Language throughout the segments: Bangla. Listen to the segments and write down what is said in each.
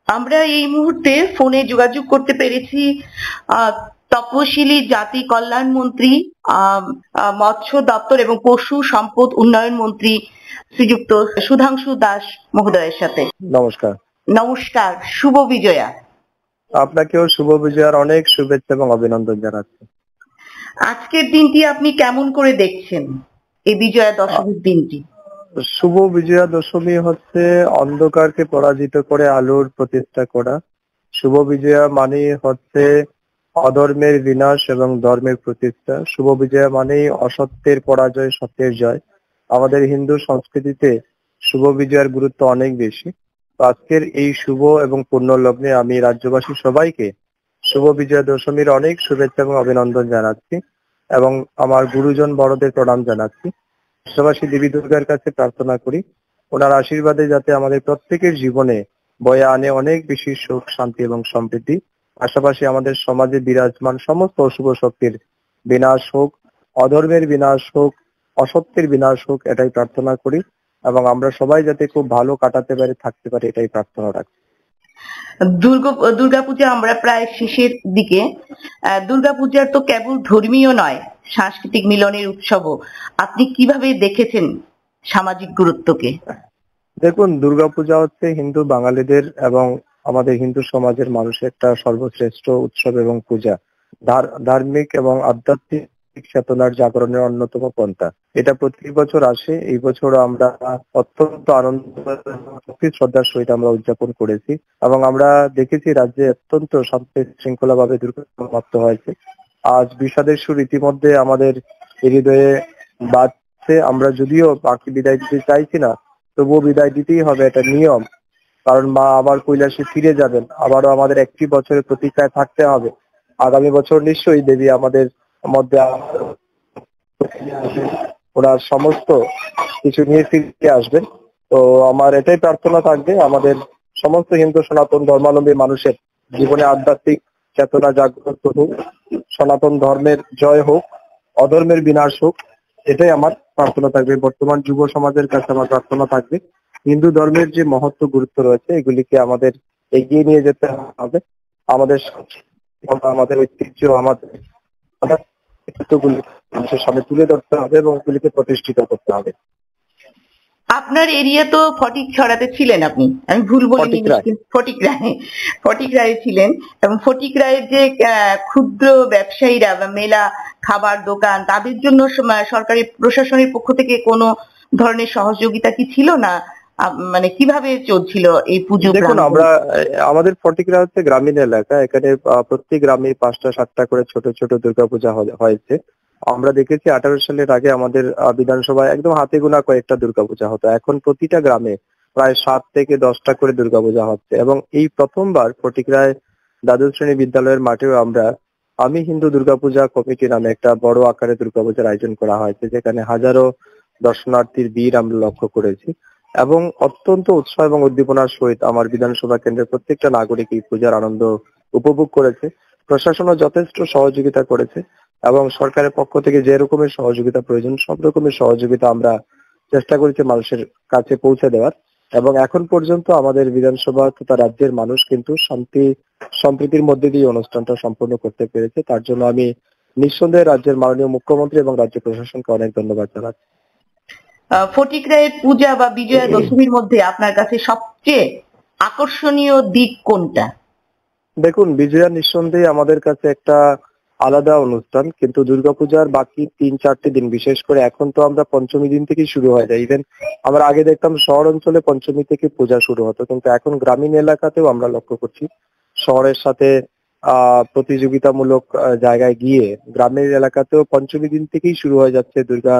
আমরা এই মুহূর্তে ফোনে যোগাযোগ করতে পেরেছি তপশিলি জাতি কল্যাণ মন্ত্রী, মৎস্য দপ্তর এবং পশু সম্পদ উন্নয়ন মন্ত্রী শ্রীযুক্ত সুধাংশু দাস মহোদয়ের সাথে। নমস্কার। নমস্কার, শুভ বিজয়া। আপনাকেও শুভ বিজয়ার অনেক শুভেচ্ছা এবং অভিনন্দন জানাচ্ছি। আজকের দিনটি আপনি কেমন করে দেখছেন, এই বিজয়া দশমীর দিনটি? শুভ বিজয়া দশমী হচ্ছে অন্ধকারকে পরাজিত করে আলোর প্রতিষ্ঠা করা। শুভ বিজয়া মানে হচ্ছে অধর্মের বিনাশ এবং ধর্মের প্রতিষ্ঠা। শুভ বিজয়া মানে অসত্যের পরাজয়, সত্যের জয়। আমাদের হিন্দু সংস্কৃতিতে শুভ বিজয়ার গুরুত্ব অনেক বেশি। আজকের এই শুভ এবং পূর্ণ লগ্নে আমি রাজ্যবাসী সবাইকে শুভ বিজয়া দশমীর অনেক শুভেচ্ছা এবং অভিনন্দন জানাচ্ছি এবং আমার গুরুজন বড়দের প্রণাম জানাচ্ছি। পাশাপাশি দেবী দুর্গার কাছে প্রার্থনা করি ওনার আশীর্বাদে যাতে আমাদের প্রত্যেকের জীবনে বয়ে আনে অনেক বেশি সুখ, শান্তি এবং সমৃদ্ধি। পাশাপাশি আমাদের সমাজে বিরাজমান সমস্ত অশুভ শক্তির বিনাশ হোক, অধর্মের বিনাশ হোক, অসত্যের বিনাশ হোক, এটাই প্রার্থনা করি এবং আমরা সবাই যাতে খুব ভালো কাটাতে পারি, থাকতে পারি, এটাই প্রার্থনা রাখি। দুর্গাপূজা আমরা প্রায় শেষের দিকে। দুর্গাপূজার তো কেবল ধর্মীয় নয়, সাংস্কৃতিক মিলনের উৎসবও। আপনি কিভাবে দেখেছেন সামাজিক গুরুত্বকে? দেখুন, দুর্গাপূজা হচ্ছে হিন্দু বাঙালিদের এবং আমাদের হিন্দু সমাজের মানুষের একটা সর্বশ্রেষ্ঠ উৎসব এবং পূজা। ধার্মিক এবং আধ্যাত্মিক চেতনার জাগরণের অন্যতম পন্থা। এটা প্রতি বছর আসে। এই বছরও আমরা অত্যন্ত আনন্দ শ্রদ্ধার সহিত আমরা উদযাপন করেছি এবং আমরা দেখেছি রাজ্যে অত্যন্ত শান্তি শৃঙ্খলা ভাবে দুর্গাপূজা সমাপ্ত হয়েছে। আজ বিষাদের সুর ইতিমধ্যে আমাদের হৃদয়ে বাজছে। আমরা যদিও বাকি বিদায় দিতে চাইছি না, তবুও বিদায় দিতেই হবে, এটা নিয়ম। কারণ মা আবার কৈলাসে ফিরে যাবেন, আবারও আমাদের একটি বছরের প্রতীক্ষায় থাকতে হবে। আগামী বছর নিশ্চয়ই দেবী আমাদের মধ্যে ওনার সমস্ত কিছু নিয়ে ফিরে আসবেন। তো আমার এটাই প্রার্থনা থাকবে আমাদের সমস্ত হিন্দু সনাতন ধর্মাবলম্বী মানুষের জীবনে আধ্যাত্মিক চেতনা জাগ্রত হোক, সনাতন ধর্মের জয় হোক, অধর্মের বিনাশ হোক, এটাই আমার প্রার্থনা থাকবে। বর্তমান যুব সমাজের কাছে আমার প্রার্থনা থাকবে হিন্দু ধর্মের যে মহত্ব গুরুত্ব রয়েছে এগুলিকে আমাদের এগিয়ে নিয়ে যেতে হবে। আমাদের আমাদের ঐতিহ্য, আমাদের মানুষের সামনে তুলে ধরতে হবে এবং এগুলিকে প্রতিষ্ঠিত করতে হবে। আপনার এরিয়া তো ফটিকছড়াতে ছিলেন আপনি, আমি ভুল বলিনি? ফটিকরায়ে ছিলেন এবং ফটিকরায়ের যে ক্ষুদ্র ব্যবসায়ীরা বা মেলা খাবার দোকান, তাদের জন্য সরকারি প্রশাসনের পক্ষ থেকে কোনো ধরনের সহযোগিতা কি ছিল না? মানে কিভাবে চলছিল এই পুজো? দেখুন, আমাদের ফটিকরা হচ্ছে গ্রামীণ এলাকা। এখানে প্রত্যেক গ্রামে 5টা 7টা করে ছোট ছোট দুর্গাপূজা হয়েছে। আমরা দেখেছি 18 সালের আগে আমাদের বিধানসভায় একদম হাতে গোনা কয়েকটা দুর্গাপূজা হতো। এখন প্রতিটা গ্রামে প্রায় 7 থেকে 10টা করে দুর্গাপূজা হচ্ছে এবং এই প্রথমবার ফটিকরায় দ্বাদশ শ্রেণী বিদ্যালয়ের মাঠেও আমি হিন্দু দুর্গাপূজা কমিটি নামে একটা বড় আকারে দুর্গাপূজার আয়োজন করা হয়েছে, যেখানে হাজারো দর্শনার্থীর ভিড় আমরা লক্ষ্য করেছি এবং অত্যন্ত উৎসাহ এবং উদ্দীপনার সহিত আমার বিধানসভা কেন্দ্রের প্রত্যেকটা নাগরিক এই পূজার আনন্দ উপভোগ করেছে। প্রশাসনও যথেষ্ট সহযোগিতা করেছে এবং সরকারের পক্ষ থেকে যে রকমের সহযোগিতা প্রয়োজন সব রকমের সহযোগিতা আমরা চেষ্টা করেছি মানুষের কাছে পৌঁছে দেওয়ার এবং এখন পর্যন্ত আমাদের বিধানসভা তথা রাজ্যের মানুষ কিন্তু শান্তি সম্প্রীতির মধ্যে দিয়ে অনুষ্ঠানটা সম্পন্ন করতে পেরেছে। তার জন্য আমি নিঃসন্দেহে রাজ্যের মাননীয় মুখ্যমন্ত্রী এবং রাজ্য প্রশাসনকে অনেক ধন্যবাদ জানাচ্ছি। ফটিকরায়ের পূজা বা বিজয়া দশমীর মধ্যে আপনার কাছে সবচেয়ে আকর্ষণীয় দিক কোনটা? দেখুন, বিজয়া নিঃসন্দেহে আমাদের কাছে একটা আলাদা অনুষ্ঠান, কিন্তু দুর্গাপূজার বাকি 3-4টি দিন, বিশেষ করে এখন তো আমরা পঞ্চমী দিন থেকেই শুরু হয়ে যায়। ইভেন আমরা আগে দেখতাম শহর অঞ্চলে পঞ্চমী থেকে পূজা শুরু হতো, কিন্তু এখন গ্রামীণ এলাকাতেও আমরা লক্ষ্য করছি শহরের সাথে প্রতিযোগিতামূলক জায়গায় গিয়ে গ্রামের এলাকাতেও পঞ্চমী দিন থেকেই শুরু হয়ে যাচ্ছে দুর্গা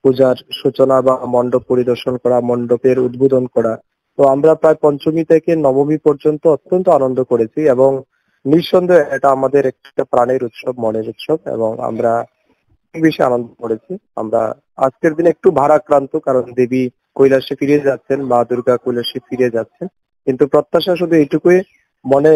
পূজার সূচনা বা মণ্ডপ পরিদর্শন করা, মণ্ডপের উদ্বোধন করা। তো আমরা প্রায় পঞ্চমী থেকে নবমী পর্যন্ত অত্যন্ত আনন্দ করেছি এবং নিঃসন্দেহে এটা আমাদের একটা প্রাণের উৎসব, মনের উৎসব এবং আমরা বেশি আনন্দ করেছি। আমরা আজকের দিনে একটু ভারাক্রান্ত, কারণ দেবী কৈলাসে ফিরে যাচ্ছেন, মা দুর্গা কৈলাসে ফিরে যাচ্ছেন, কিন্তু প্রত্যাশা শুধু এইটুকুই, মনে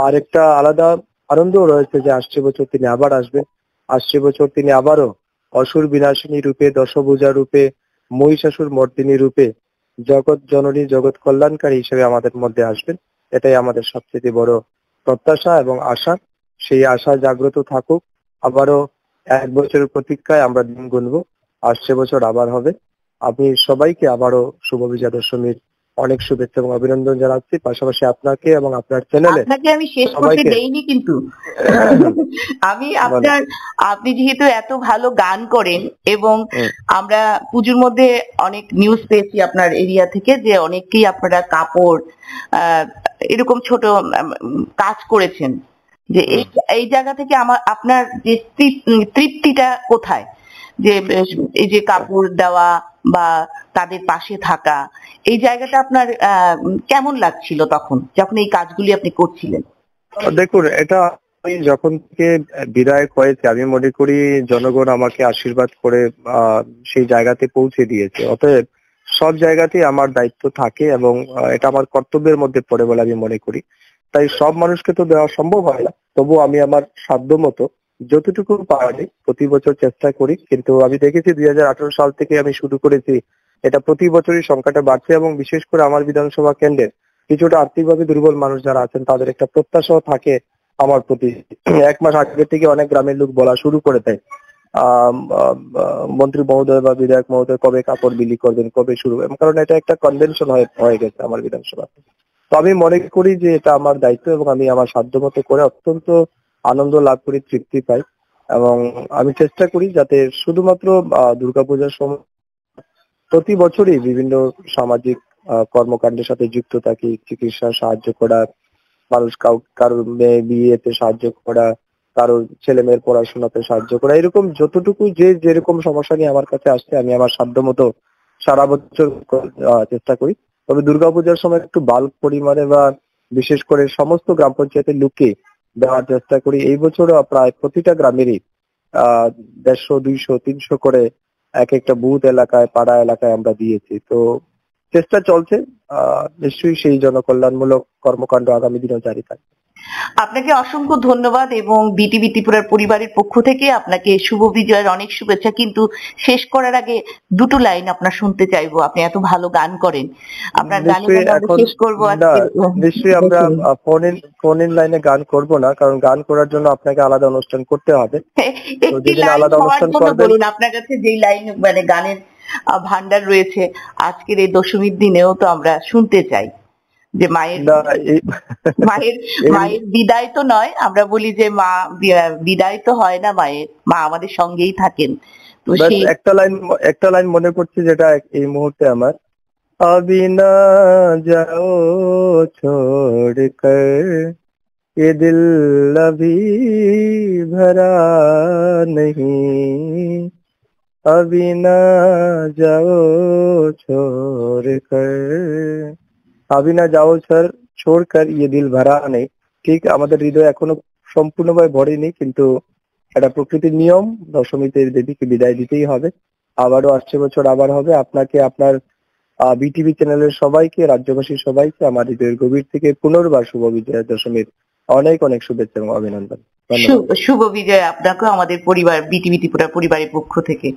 আরেকটা আলাদা আনন্দ রয়েছে যে আসছে বছর তিনি আবার আসবেন, আসছে বছর তিনি আবারও অসুর বিনাশিনী রূপে, দশভুজা রূপে, মহিষাসুর মর্দিনী রূপে, জগৎ জননী জগৎ কল্যাণকারী হিসেবে আমাদের মধ্যে আসবেন এটাই আমাদের সবচেয়ে বড় প্রত্যাশা এবং আশা। সেই আশা জাগ্রত থাকুক। আবারও 1 বছরের প্রতীক্ষায় আমরা দিন গুনবো, আসছে বছর আবার হবে। আমি সবাইকে আবারও শুভ বিজয়া দশমীর অনেক শুভেচ্ছা এবং অভিনন্দন জানাচ্ছি। পাশাপাশি আপনাকে এবং আপনার চ্যানেলে আপনাকে আমি শেষ করতে সবাইকে দেইনি কিন্তু আমি আপনি যেহেতু এত ভালো গান করেন এবং আমরা পুজোর মধ্যে অনেক নিউজ পেয়েছি আপনার এরিয়া থেকে যে অনেকেই আপনারা কাপড় এরকম ছোট কাজ করেছেন, যে এই জায়গা থেকে আপনার যে তৃপ্তিটা কোথায়, যে এই যে কাপড় দেওয়া বা তাদের পাশে থাকা, এই জায়গাটা আপনার কেমন লাগছিল তখন যখন এই কাজগুলি আপনি করছিলেন? দেখুন, এটা আমি যখন থেকে বিধায়ক হয়েছে আমি মনে করি জনগণ আমাকে আশীর্বাদ করে সেই জায়গাতে পৌঁছে দিয়েছে। অতএব সব জায়গাতেই আমার দায়িত্ব থাকে এবং এটা আমার কর্তব্যের মধ্যে পড়ে বলে আমি মনে করি। তাই সব মানুষকে তো দেওয়া সম্ভব হয় না, তবু আমি আমার সাধ্য মতো যতটুকু পারি প্রতি বছর চেষ্টা করি। কিন্তু আমি দেখেছি 2018 সাল থেকে আমি শুরু করেছি, এটা প্রতি বছরই সংখ্যাটা বাড়ছে এবং বিশেষ করে আমার বিধানসভা কেন্দ্রের কিছুটা আর্থিকভাবে দুর্বল মানুষ যারা আছেন তাদের একটা প্রত্যাশাও থাকে আমার প্রতি। 1 মাস আগে থেকে অনেক গ্রামের লোক বলা শুরু করে দেয়, মন্ত্রী মহোদয় বা বিধায়ক মহোদয় কবে কাপড় বিলি করবেন, কবে শুরু হবে, কারণ এটা একটা কনভেনশন হয়ে গেছে আমার বিধানসভাতে। তো আমি মনে করি যে এটা আমার দায়িত্ব এবং আমি আমার সাধ্যমতো করে অত্যন্ত আনন্দ লাভ করি, তৃপ্তি পাই এবং আমি চেষ্টা করি যাতে শুধুমাত্র দুর্গাপূজার সময় প্রতি বছরই বিভিন্ন সামাজিক কর্মকাণ্ডের সাথে যুক্ত থাকি। চিকিৎসা সাহায্য করা, মানুষ কারোর মেয়ে বিয়েতে সাহায্য করা, কারোর ছেলে মেয়ের পড়াশোনাতে সাহায্য করা, এরকম যতটুকু যে যেরকম সমস্যা নিয়ে আমার কাছে আসছে আমি আমার সাধ্যমতো সারা বছর চেষ্টা করি। তবে দুর্গাপূজার সময় একটু বাল্ক পরিমাণে বা বিশেষ করে সমস্ত গ্রাম পঞ্চায়েতের লোককে দেওয়ার চেষ্টা করি। এই বছরও প্রায় প্রতিটা গ্রামেরই 150, 200, 300 করে এক একটা বুথ এলাকায়, পাড়া এলাকায় আমরা দিয়েছি। তো চেষ্টা চলছে, নিশ্চয়ই সেই জনকল্যাণমূলক কর্মকাণ্ড আগামী দিনেও জারি থাকবে। আপনাকে অসংখ্য ধন্যবাদ এবং বিটিভি ত্রিপুরার পরিবারের পক্ষ থেকে আপনাকে শুভ বিজয়ের অনেক শুভেচ্ছা। কিন্তু শেষ করার আগে দুটো লাইন আপনার শুনতে চাইবো, আপনি এত ভালো গান করেন, আপনার গানে শেষ করবো আজকে। নিশ্চয়ই আমরা ফোন ইন লাইনে গান করব না, কারণ গান করার জন্য আপনাকে আলাদা অনুষ্ঠান করতে হবে। একটি লাইন আলাদা অনুষ্ঠান করবেন বলুন, আপনার কাছে যেই লাইন মানে গানের ভান্ডার রয়েছে আজকের এই দশমীর দিনেও তো আমরা শুনতে চাই, যে মায়ের বিদায় তো নয়, আমরা বলি যে মা বিদায় তো হয় না মায়ের, মা আমাদের সঙ্গেই থাকেন। তো সেই একটা লাইন মনে পড়ছে যেটা এই মুহূর্তে আমার, अभी ना जाओ छोड़ कर ये दिल अभी भरा नहीं, अभी ना जाओ छोड़ कर, अभी ना जाओ छोड़ कर ये दिल भरा নেই। ঠিক আমাদের হৃদয় এখনো সম্পূর্ণভাবে ভরেনি, কিন্তু এটা প্রকৃতির নিয়ম, দশমীতে দেবীকে বিদায় দিতেই হবে। আবারও আসছে বছর আবার হবে। আপনাকে, আপনার বিটিভি চ্যানেলের সবাইকে, রাজ্যবাসীর সবাইকে আমার হৃদয়ের গভীর থেকে পুনর্বার শুভ বিজয়া দশমীর অনেক অনেক শুভেচ্ছা এবং অভিনন্দন। শুভ বিজয় আপনাকেও আমাদের পরিবার বিটিভি ত্রিপুরা পরিবারের পক্ষ থেকে।